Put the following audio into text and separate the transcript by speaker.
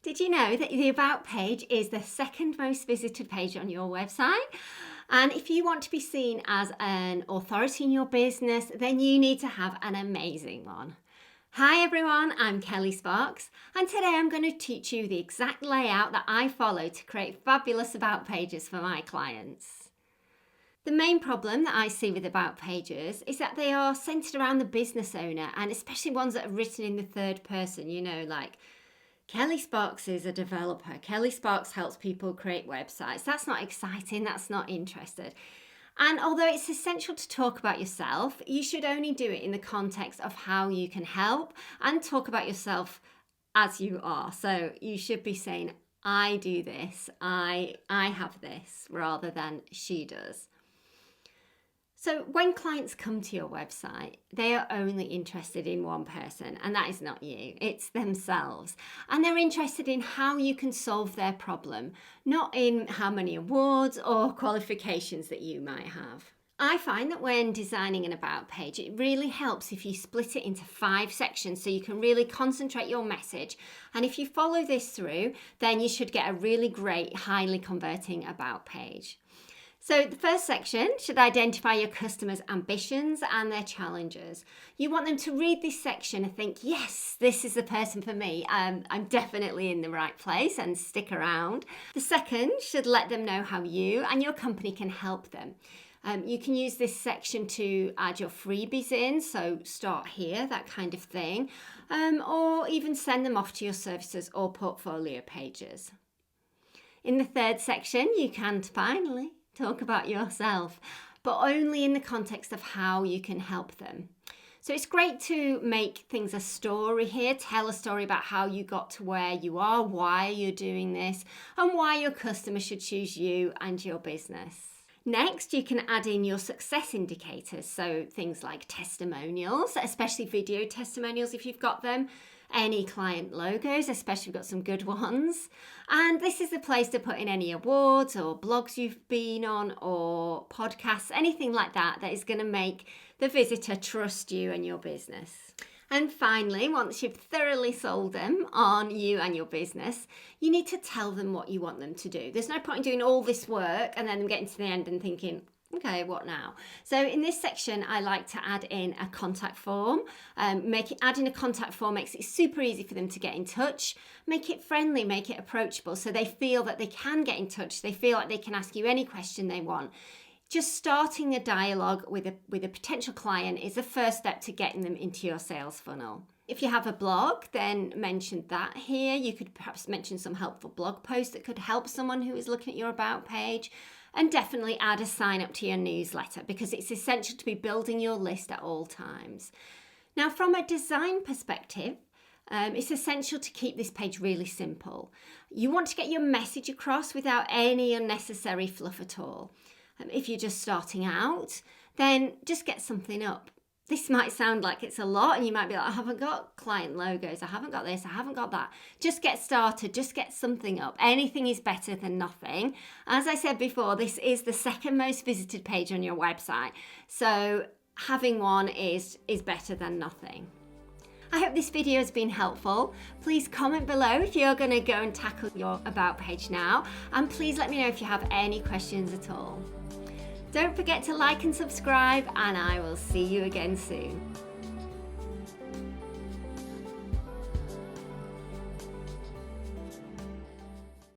Speaker 1: Did you know that the About page is the second most visited page on your website? And if you want to be seen as an authority in your business, then you need to have an amazing one. Hi everyone, I'm Kelly Sparks, and today I'm going to teach you the exact layout that I follow to create fabulous About pages for my clients. The main problem that I see with About pages is that they are centered around the business owner, and especially ones that are written in the third person, like Kelly Sparks is a developer. Kelly Sparks helps people create websites. That's not exciting. That's not interested. And although it's essential to talk about yourself, you should only do it in the context of how you can help and talk about yourself as you are. So you should be saying, I do this, I have this, rather than she does. So when clients come to your website, they are only interested in one person, and that is not you, it's themselves. And they're interested in how you can solve their problem, not in how many awards or qualifications that you might have. I find that when designing an About page, it really helps if you split it into 5 sections so you can really concentrate your message. And if you follow this through, then you should get a really great, highly converting About page. So the first section should identify your customers' ambitions and their challenges. You want them to read this section and think, yes, this is the person for me. I'm definitely in the right place, and stick around. The second should let them know how you and your company can help them. You can use this section to add your freebies in, so start here, that kind of thing, or even send them off to your services or portfolio pages. In the third section, you can finally talk about yourself, but only in the context of how you can help them. So it's great to make things a story here, tell a story about how you got to where you are, why you're doing this, and why your customer should choose you and your business. Next, you can add in your success indicators, so things like testimonials, especially video testimonials if you've got them, any client logos, especially if you've got some good ones. And this is the place to put in any awards or blogs you've been on or podcasts, anything like that is going to make the visitor trust you and your business. And finally, once you've thoroughly sold them on you and your business, you need to tell them what you want them to do. There's no point in doing all this work and then getting to the end and thinking, okay, what now? So in this section, I like to add in a contact form. Adding a contact form makes it super easy for them to get in touch. Make it friendly, make it approachable, so they feel that they can get in touch. They feel like they can ask you any question they want. Just starting a dialogue with a potential client is the first step to getting them into your sales funnel. If you have a blog, then mention that here. You could perhaps mention some helpful blog posts that could help someone who is looking at your About page. And definitely add a sign up to your newsletter, because it's essential to be building your list at all times. Now, from a design perspective, it's essential to keep this page really simple. You want to get your message across without any unnecessary fluff at all. If you're just starting out, then just get something up. This might sound like it's a lot, and you might be like, I haven't got client logos, I haven't got this, I haven't got that. Just get started, just get something up. Anything is better than nothing. As I said before, this is the second most visited page on your website. So having one is better than nothing. I hope this video has been helpful. Please comment below if you're going to go and tackle your About page now. And please let me know if you have any questions at all. Don't forget to like and subscribe, and I will see you again soon.